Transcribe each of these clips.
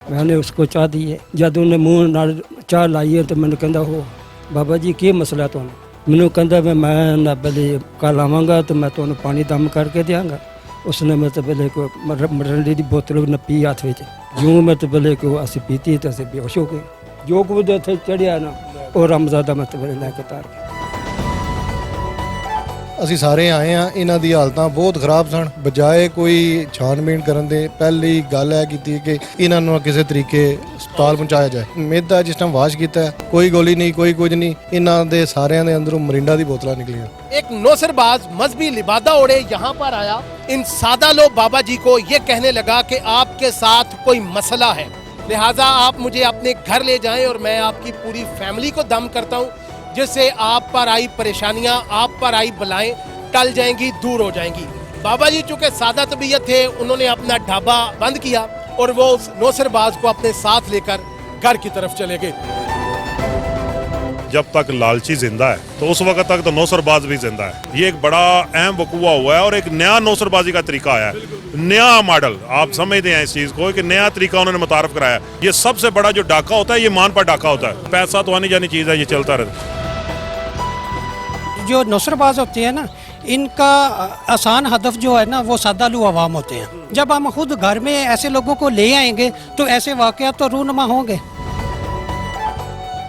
मैंने उसको चाह दी है। जब उन्हें मुँह नाल चाह लाई है तो मैंने कहता हो बाबा जी की मसला तुहानू। मैनू कहता मैं ना पहले कल आवांगा तो मैं तुहानू पानी दम करके देंगा। उसने मतलब पहले को मरंडी की बोतल न पी हाथ में जूँ मतलब पहले को असी पीती तो अस बेहोश हो गए। जो कुछ उत्थे चढ़िया ना वो रमजादा मतलब लैके तार गया। ਅਸੀਂ ਸਾਰੇ ਆਏ ਆ, ਇਹਨਾਂ ਦੀ ਹਾਲਤਾਂ ਬਹੁਤ ਖਰਾਬ ਸਨ। ਬਜਾਏ ਕੋਈ ਛਾਣਬੀਣ ਕਰਨ ਦੇ ਪਹਿਲੀ ਗੱਲ ਹੈ ਕੀਤੀ ਕਿ ਇਹਨਾਂ ਨੂੰ ਕਿਸੇ ਤਰੀਕੇ ਹਸਪਤਾਲ ਪਹੁੰਚਾਇਆ ਜਾਏ। ਮਿਹਦਾ ਜਿਸ ਟਾਈਮ ਵਾਸ਼ ਕੀਤਾ ਕੋਈ ਗੋਲੀ ਨਹੀਂ, ਕੋਈ ਕੁਝ ਨਹੀਂ। ਇਹਨਾਂ ਦੇ ਸਾਰਿਆਂ ਦੇ ਅੰਦਰੋਂ ਮਰਿੰਡਾ ਦੀ ਬੋਤਲਾਂ ਨਿਕਲੀਆਂ। एक नौसरबाज मजहबी लिबादा ओढ़े यहाँ पर आया। इन सादा लो बाबा जी को ये कहने लगा कि आपके साथ कोई मसला है, लिहाजा आप मुझे अपने घर ले जाएं और मैं आपकी पूरी फैमिली को दम करता हूँ, जिससे आप पर आई परेशानियां, आप पर आई बलाएं टल जाएंगी, दूर हो जाएंगी। बाबा जी चूँकि सादा तबीयत थे, उन्होंने अपना ढाबा बंद किया और वो उस नौसरबाज को अपने साथ लेकर घर की तरफ चले गए। जब तक लालची जिंदा है तो उस वक्त तक तो नौसरबाज भी जिंदा है। ये एक बड़ा अहम वकूआ हुआ है और एक नया नौसरबाजी का तरीका आया है, नया मॉडल। आप समझते हैं इस चीज़ को, एक नया तरीका उन्होंने मुतारफ कराया। ये सबसे बड़ा जो डाका होता है ये मान पर डाका होता है। पैसा तो आनी जानी चीज़ है, ये चलता रहता है। जो नौसरबाज होते हैं ना, इनका आसान हदफ जो है ना वो सादालू अवाम होते हैं। जब हम खुद घर में ऐसे लोगों को ले आएंगे तो ऐसे वाक़यात तो रूनमा होंगे।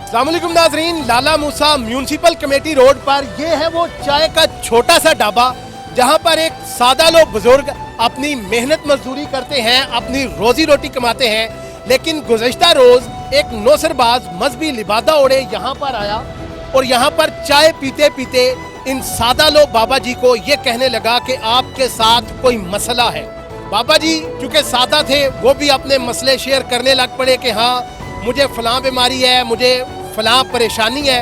अस्सलामुअलैकुम नाज़रीन, लाला मूसा म्यूनसिपल कमेटी रोड पर ये है वो चाय का छोटा सा ढाबा, जहाँ पर एक सादा लोग बुजुर्ग अपनी मेहनत मजदूरी करते हैं, अपनी रोजी रोटी कमाते हैं। लेकिन गुज़श्ता रोज़ एक नौसरबाज मजहबी लिबादा ओढ़े यहाँ पर आया और यहाँ पर चाय पीते पीते इन सादा लोग बाबा जी को ये कहने लगा कि आपके साथ कोई मसला है। बाबा जी चूँकि सादा थे, वो भी अपने मसले शेयर करने लग पड़े कि हाँ मुझे फ़लाँ बीमारी है, मुझे फलां परेशानी है,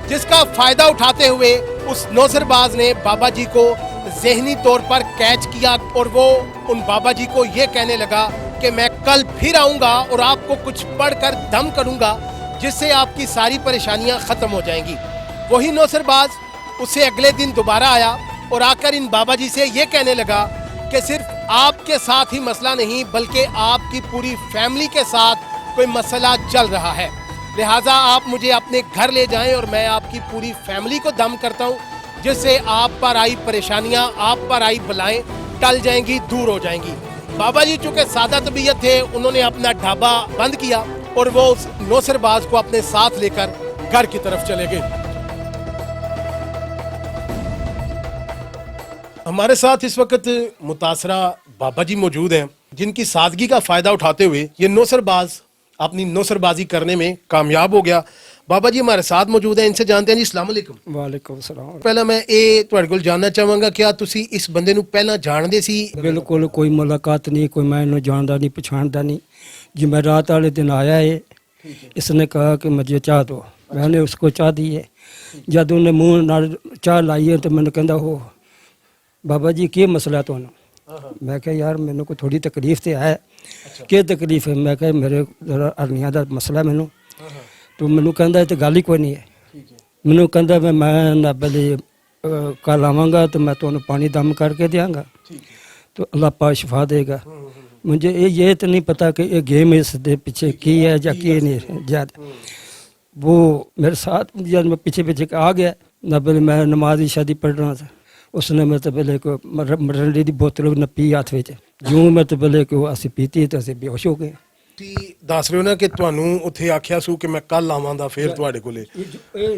जिसका फ़ायदा उठाते हुए उस नौसरबाज ने बाबा जी को ज़हनी तौर पर कैच किया और वो उन बाबा जी को ये कहने लगा कि मैं कल फिर आऊँगा और आपको कुछ पढ़कर दम करूँगा, जिससे आपकी सारी परेशानियाँ ख़त्म हो जाएंगी। वही नौसरबाज उससे अगले दिन दोबारा आया और आकर इन बाबा जी से ये कहने लगा कि सिर्फ आपके साथ ही मसला नहीं बल्कि आपकी पूरी फैमिली के साथ कोई मसला चल रहा है, लिहाजा आप मुझे अपने घर ले जाएं और मैं आपकी पूरी फैमिली को दम करता हूं, जिससे आप पर आई परेशानियां, आप पर आई बलाएं टल जाएंगी, दूर हो जाएंगी। बाबा जी चूँकि सादा तबीयत थे, उन्होंने अपना ढाबा बंद किया और वो उस नौसरबाज को अपने साथ लेकर घर की तरफ चले गए। हमारे साथ इस वक्त मुतासरा बाबा जी मौजूद हैं, जिनकी सादगी का फ़ायदा उठाते हुए ये नौसरबाज अपनी नौसरबाजी करने में कामयाब हो गया। बाबा जी हमारे साथ मौजूद हैं, इनसे जानते हैं जी। अस्सलाम वालेकुम। वालेकुम सलाम। पहला मैं ये तुहाडे कोल जानना चाहांगा, क्या तुसी इस बंदे नूं पहला जानदे सी? बिल्कुल कोई मुलाकात नहीं, कोई मैं इन्हें जानता नहीं, पछाणता नहीं। जुमेरात वाले दिन आया है, इसने कहा कि मुझे चाह दो, मैंने उसको चाह दी है। जब उन्हें मुँह नाल चाह लाई है तो मैंने कहता हो बाबा जी की मसला तुहानू। मैं क्या यार मैंने को थोड़ी तकलीफ तो है। क्या तकलीफ है? मैं क्या मेरे हरनिया का मसला मैनू। तो मैनू कहता तो गल ही कोई नहीं है। मैनू कहता मैं ना पहले कल आवांगा तो मैं तुम्हें पानी दम करके देंगा, तो अल्लाह पाक शिफा देगा। मुझे ये तो नहीं पता कि ये गेम इस दे पीछे की है या की नहीं ज्यादा। वो मेरे साथ जब मैं पीछे पीछे आ गया ना, पहले मैं नमाज शादी पढ़ रहा था, उसने मतलब पहले को मरंडी की बोतल न पी हाथ में जूँ मतलब पहले को असी पीती तो अस बेहोश हो गए। दस रहे हो ना कि तुहानू उत्थे आख्या सू कि मैं कल आवांगा फिर तुहाडे कोले।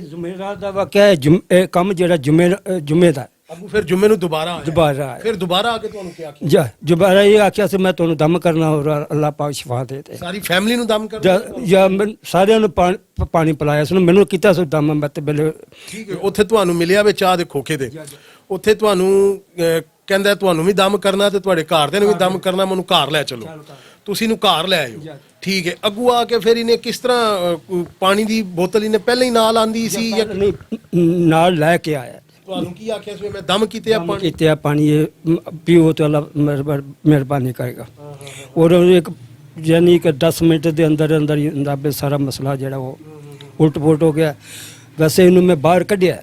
जुमेरात दा वाक़या है, काम जेड़ा जुमे दा। अब फिर जुम्मे नूं दोबारा फिर दोबारा आके तुहानू क्या आख्या? जा दोबारा ये आख्या से मैं तुहानू दम करना और अल्लाह पाक शिफा दे दे। सारी फैमिली नूं दम कर या सारिਆਂ ਨੂੰ पानी पिलाया, उसने मैनू किता सो दम। मैं ते पहले ठीक है, उत्थे तुहानू मिलिया वे चाह दे खोखे दे, उत्थे तुहानू कहंदा तुहानू भी दम करना ते तुहाडे घरदे नूं भी दम करना, मैनू घर लै चलो। तुसीं नूं घर लै आयो, ठीक है। अगू आके फिर इन्हें किस तरह पानी दी बोतल इन्हें पहले ही नाल आंदी सी या नाल लै के आया? तुहानू की आख्या सी मैं दम कीते आ पानी ये पियो तो अल्लाह मेहरबानी करेगा। और एक यानी कि 10 मिनट के अंदर अंदर ही सारा मसला जो वो उल्ट पुलट हो गया। वैसे इन्हू मैं बाहर कढ़िया,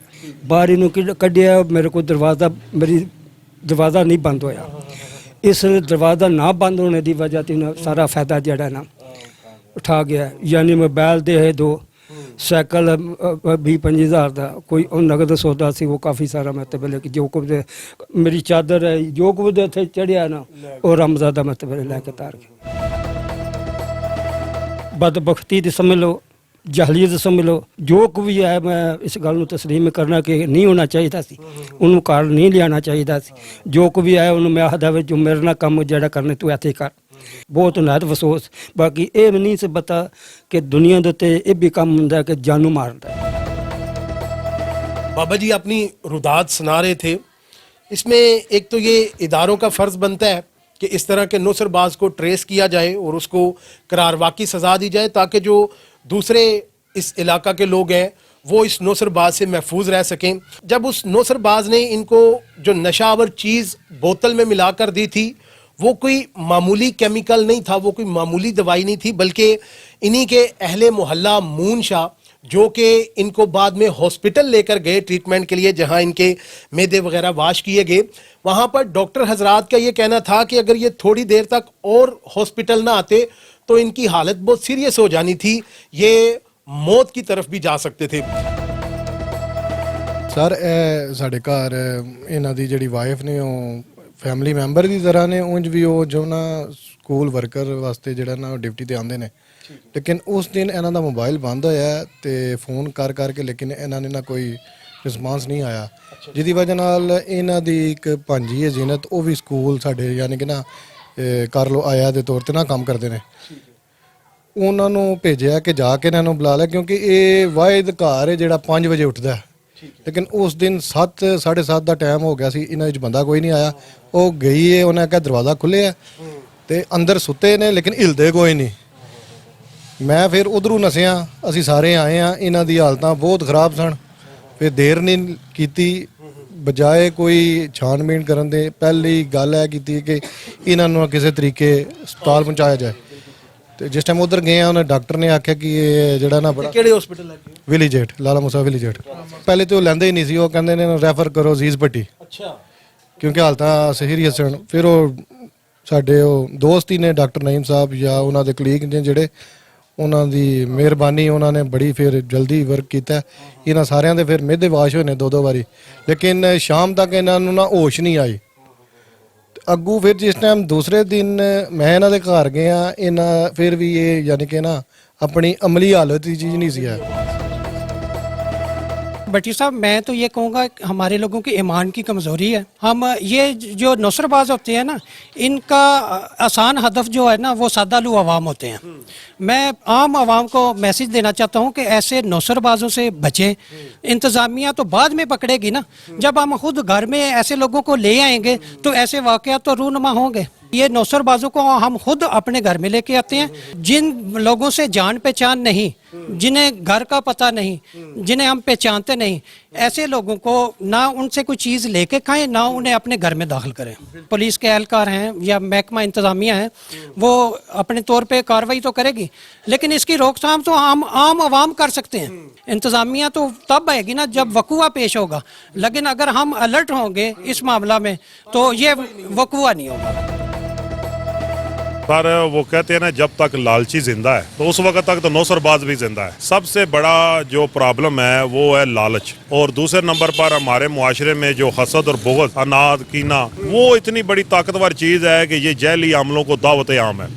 बाहर इनू कढ़िया, मेरे को मेरी दरवाज़ा नहीं बंद होया। इस दरवाज़ा ना बंद होने की वजह से सारा फायदा जड़ा ना उठा गया, यानी मोबाइल दे है 2 साइकिल 20-25 हज़ार का कोई नगद सौदा सी, वो काफ़ी सारा मतलब लेके जो कुछ मेरी चादर है जो कुछ इतने चढ़िया ना वो रमजादा मतलब लैके तार गया। बदबख्ती दी समझ लो, जहलीत समझ लो, जो कुछ भी है मैं इस गल तस्लीम करना कि नहीं होना चाहिए सी, उन्होंने घर नहीं लिया चाहिए सी। जो कुछ भी है उन्होंने मैं आखदा जो मेरे ना कम जड़ा करने तू ऐसे कर, बहुत नहायत अफसोस। बाकी ये नहीं से पता कि दुनिया के उत्ते ये भी कम होंदा कि जानू मारदा है। बाबा जी अपनी रुदात सुना रहे थे, इसमें एक तो ये इदारों का फ़र्ज़ बनता है कि इस तरह के नुसरबाज को ट्रेस किया जाए और उसको करारवा की सज़ा दी जाए, ताकि जो दूसरे इस इलाका के लोग हैं वो इस नुसरबाज से महफूज रह सकें। जब उस नुसरबाज ने इनको जो नशावर चीज़ बोतल में मिला कर दी थी, वो कोई मामूली केमिकल नहीं था, वो कोई मामूली दवाई नहीं थी, बल्कि इन्हीं के अहले मोहल्ला मून शाह जो कि इनको बाद में हॉस्पिटल लेकर गए ट्रीटमेंट के लिए, जहां इनके मैदे वगैरह वाश किए गए, वहां पर डॉक्टर हजरात का ये कहना था कि अगर ये थोड़ी देर तक और हॉस्पिटल ना आते तो इनकी हालत बहुत सीरियस हो जानी थी, ये मौत की तरफ भी जा सकते थे। ਸਰ ਇਹ ਸਾਡੇ ਘਰ ਇਹਨਾਂ ਦੀ ਜਿਹੜੀ ਵਾਈਫ ਨੇ ਉਹ ਫੈਮਿਲੀ ਮੈਂਬਰ ਦੀ ਤਰ੍ਹਾਂ ਨੇ, ਉਂਝ ਵੀ ਉਹ ਜੋ ਨਾ ਸਕੂਲ ਵਰਕਰ ਵਾਸਤੇ ਜਿਹੜਾ ਨਾ ਡਿਊਟੀ ਤੇ ਆਉਂਦੇ ਨੇ, ਲੇਕਿਨ ਉਸ ਦਿਨ ਇਹਨਾਂ ਦਾ ਮੋਬਾਈਲ ਬੰਦ ਹੋਇਆ ਤੇ ਫੋਨ ਕਰ ਕਰਕੇ ਲੇਕਿਨ ਇਹਨਾਂ ਨੇ ਨਾ ਕੋਈ ਰਿਸਪਾਂਸ ਨਹੀਂ ਆਇਆ, ਜਿਹਦੀ ਵਜ੍ਹਾ ਨਾਲ ਇਹਨਾਂ ਦੀ ਇੱਕ ਭਾਂਜੀ ਹੈ ਜ਼ੀਨਤ, ਉਹ ਵੀ ਸਕੂਲ ਸਾਡੇ ਯਾਨੀ ਕਿ ਨਾ ਕਰ ਲੋ ਆਇਆ ਦੇ ਤੌਰ ਤੇ ਨਾ ਕੰਮ ਕਰਦੇ ਨੇ, ਉਹਨਾਂ ਨੂੰ ਭੇਜਿਆ ਕਿ ਜਾ ਕੇ ਇਹਨਾਂ ਨੂੰ ਬੁਲਾ ਲੈ, ਕਿਉਂਕਿ ਇਹ ਵਾਹਿਦ ਘਰ ਹੈ ਜਿਹੜਾ 5 ਵਜੇ ਉੱਠਦਾ ਹੈ, ਲੇਕਿਨ ਉਸ ਦਿਨ 7:30 ਦਾ ਟਾਈਮ ਹੋ ਗਿਆ ਸੀ, ਇਹਨਾਂ ਵਿੱਚ ਬੰਦਾ ਕੋਈ ਨਹੀਂ ਆਇਆ। ਉਹ ਗਈ ਹੈ, ਉਹਨੇ ਕਿਹਾ ਦਰਵਾਜ਼ਾ ਖੁੱਲ੍ਹਿਆ ਤੇ ਅੰਦਰ ਸੁੱਤੇ ਨੇ ਲੇਕਿਨ ਹਿਲਦੇ ਕੋਈ ਨਹੀਂ। ਮੈਂ ਫਿਰ ਉਧਰੋਂ ਨਸਿਆ, ਅਸੀਂ ਸਾਰੇ ਆਏ ਆ, ਇਹਨਾਂ ਦੀ ਹਾਲਤਾਂ ਬਹੁਤ ਖਰਾਬ ਸਨ। ਫਿਰ ਦੇਰ ਨਹੀਂ ਕੀਤੀ, ਬਜਾਏ ਕੋਈ ਛਾਣਬੀਣ ਕਰਨ ਦੇ ਪਹਿਲੀ ਗੱਲ ਇਹ ਕੀਤੀ ਕਿ ਇਹਨਾਂ ਨੂੰ ਕਿਸੇ ਤਰੀਕੇ ਹਸਪਤਾਲ ਪਹੁੰਚਾਇਆ ਜਾਏ। ਤੇ ਜਿਸ ਟਾਈਮ ਉਧਰ ਗਏ ਆ, ਉਹਨੇ ਡਾਕਟਰ ਨੇ ਆਖਿਆ ਕਿ ਇਹ ਜਿਹੜਾ ਨਾ ਬੜਾ ਕਿਹੜੇ ਹਸਪੀਟਲ ਲੱਗੇ? ਵਿਲੀਜੇਟ, ਲਾਲਾ ਮੂਸਾ ਵਿਲੀਜੇਟ। ਪਹਿਲੇ ਤੇ ਉਹ ਲੈਂਦੇ ਹੀ ਨਹੀਂ ਸੀ, ਉਹ ਕਹਿੰਦੇ ਨੇ ਰੈਫਰ ਕਰੋ ਅਜ਼ੀਜ਼ ਭੱਟੀ, ਅੱਛਾ, ਕਿਉਂਕਿ ਹਾਲਤਾਂ ਸੀਰੀਅਸ ਸਨ। ਫਿਰ ਉਹ ਸਾਡੇ ਉਹ ਦੋਸਤ ਹੀ ਨੇ ਡਾਕਟਰ ਨਈਮ ਸਾਹਿਬ ਜਾਂ ਉਹਨਾਂ ਦੇ ਕਲੀਗ ਨੇ ਜਿਹੜੇ, ਉਹਨਾਂ ਦੀ ਮਿਹਰਬਾਨੀ, ਉਹਨਾਂ ਨੇ ਬੜੀ ਫਿਰ ਜਲਦੀ ਵਰਕ ਕੀਤਾ। ਇਹਨਾਂ ਸਾਰਿਆਂ ਦੇ ਫਿਰ ਮਿਹਦੇ ਵਾਸ਼ ਹੋਏ ਨੇ 2-2 ਵਾਰੀ, ਲੇਕਿਨ ਸ਼ਾਮ ਤੱਕ ਇਹਨਾਂ ਨੂੰ ਨਾ ਹੋਸ਼ ਨਹੀਂ ਆਈ। ਅੱਗੂ ਫਿਰ ਜਿਸ ਟਾਈਮ ਦੂਸਰੇ ਦਿਨ ਮੈਂ ਇਹਨਾਂ ਦੇ ਘਰ ਗਿਆ, ਇਹਨਾਂ ਫਿਰ ਵੀ ਇਹ ਯਾਨੀ ਕਿ ਨਾ अपनी अमली हालत की चीज़ नहीं सी है। भट्टी साहब, मैं तो ये कहूँगा हमारे लोगों की ईमान की कमज़ोरी है। हम ये जो नौसरबाज होते हैं ना, इनका आसान हदफ जो है ना वो सादालू अवाम होते हैं। मैं आम आवाम को मैसेज देना चाहता हूँ कि ऐसे नौसरबाजों से बचें। इंतज़ामिया तो बाद में पकड़ेगी ना, जब हम खुद घर में ऐसे लोगों को ले आएंगे तो ऐसे वाक़यात तो रूनुमा होंगे। ये नौसरबाजों को हम खुद अपने घर में लेके आते हैं। जिन लोगों से जान पहचान नहीं, जिन्हें घर का पता नहीं, जिन्हें हम पहचानते नहीं, ऐसे लोगों को ना उनसे कोई चीज़ लेके खाएं, ना उन्हें अपने घर में दाखिल करें। पुलिस के एहलकार हैं या महकमा इंतज़ामिया है, वो अपने तौर पे कार्रवाई तो करेगी, लेकिन इसकी रोकथाम तो हम आम आवाम कर सकते हैं। इंतज़ामिया तो तब आएगी ना जब वकूआ पेश होगा, लेकिन अगर हम अलर्ट होंगे इस मामला में तो ये वकूआ नहीं होगा। पर वो कहते हैं ना, जब तक लालची जिंदा है तो उस वक्त तक तो नौसरबाज भी जिंदा है। सबसे बड़ा जो प्रॉब्लम है वो है लालच, और दूसरे नंबर पर हमारे मुआशरे में जो हसद और बुग़्ज़, अनाद, कीना, वो इतनी बड़ी ताकतवर चीज़ है कि ये जहली अमलों को दावत आम है,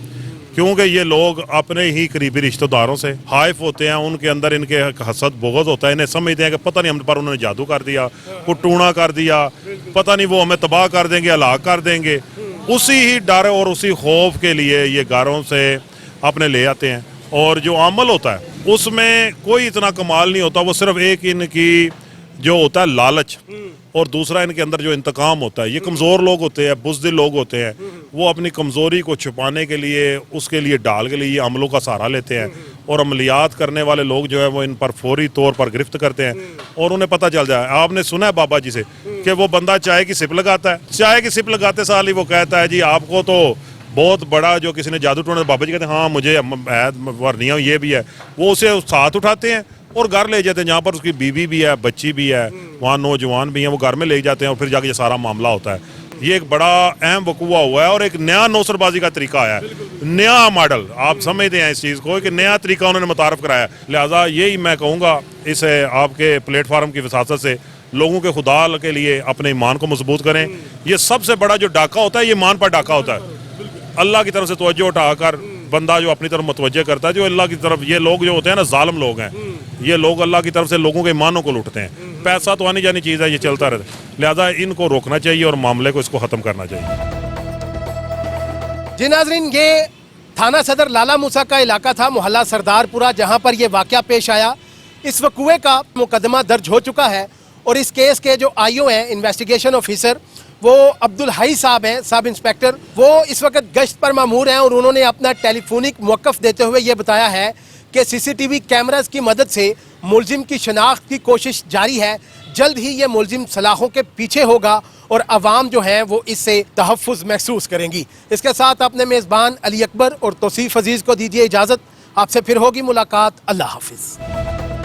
क्योंकि ये लोग अपने ही करीबी रिश्तेदारों से हाइफ होते हैं, उनके अंदर इनके हसद बुग़्ज़ होता है, इन्हें समझते हैं कि पता नहीं हम पर उन्होंने जादू कर दिया, कुछ टूणा कर दिया, पता नहीं वो हमें तबाह कर देंगे, हलाक कर देंगे। उसी ही डर और उसी खौफ के लिए ये घरों से अपने ले आते हैं, और जो अमल होता है उसमें कोई इतना कमाल नहीं होता, वो सिर्फ एक इनकी जो होता है लालच, और दूसरा इनके अंदर जो इंतकाम होता है। ये कमज़ोर लोग होते हैं, बुज़दिल लोग होते हैं, वो अपनी कमज़ोरी को छुपाने के लिए, उसके लिए डाल के लिए अमलों का सहारा लेते हैं, और अमलियात करने वाले लोग जो है वो इन पर फौरी तौर पर गिरफ्त करते हैं, और उन्हें पता चल जाए। आपने सुना है बाबा जी से कि वो बंदा चाय की सिप लगाता है, चाय की सिप लगाते साल ही वो कहता है जी आपको तो बहुत बड़ा जो किसी ने जादू टोना, बाबा जी कहते हैं हाँ मुझे वर्निया ये भी है, वो उसे साथ उठाते हैं और घर ले जाते हैं, जहाँ पर उसकी बीवी भी है, बच्ची भी है, वहाँ नौजवान भी हैं, वो घर में ले जाते हैं, और फिर जाके ये सारा मामला होता है। ये एक बड़ा अहम वकूआ हुआ है और एक नया नौसरबाजी का तरीका आया है, नया मॉडल। आप समझते हैं इस चीज़ को, एक नया तरीका उन्होंने मुतारफ़ कराया। लिहाजा यही मैं कहूँगा, इस आपके प्लेटफार्म की वसासत से लोगों के खुदा के लिए अपने ईमान को मजबूत करें। ये सबसे बड़ा जो डाका होता है, ये ईमान पर डाका होता है। अल्लाह की तरफ से तवज्जो उठाकर बंदा जो अपनी तरफ मुतवज्जे करता है, जो अल्लाह की तरफ, ये लोग जो होते हैं ना, जालिम लोग हैं, ये लोग अल्लाह की तरफ से लोगों के ईमानों को लूटते हैं। पैसा तो आनी जानी चीज़ है, ये चलता रहता है। लिहाजा इनको रोकना चाहिए और मामले को इसको ख़त्म करना चाहिए। जी नाज़रीन, ये थाना सदर लाला मूसा का इलाका था, मोहल्ला सरदारपुरा, जहां पर यह वाक़या पेश आया। इस वकूए का मुकदमा दर्ज हो चुका है और इस केस के जो आईओ हैं, इन्वेस्टिगेशन ऑफिसर, वो अब्दुल हई साहब हैं, सब इंस्पेक्टर। वो इस वक्त गश्त पर मामूर हैं और उन्होंने अपना टेलीफोनिक मौक़िफ़ देते हुए ये बताया है कि सीसीटीवी कैमरास की मदद से मुलजिम की शनाख्त की कोशिश जारी है। जल्द ही ये मुलजिम सलाखों के पीछे होगा और अवाम जो है वो इससे तहफ़्फ़ुज़ महसूस करेंगी। इसके साथ अपने मेज़बान अली अकबर और तौसीफ़ अजीज़ को दीजिए इजाज़त। आपसे फिर होगी मुलाकात। अल्लाह हाफ़िज़।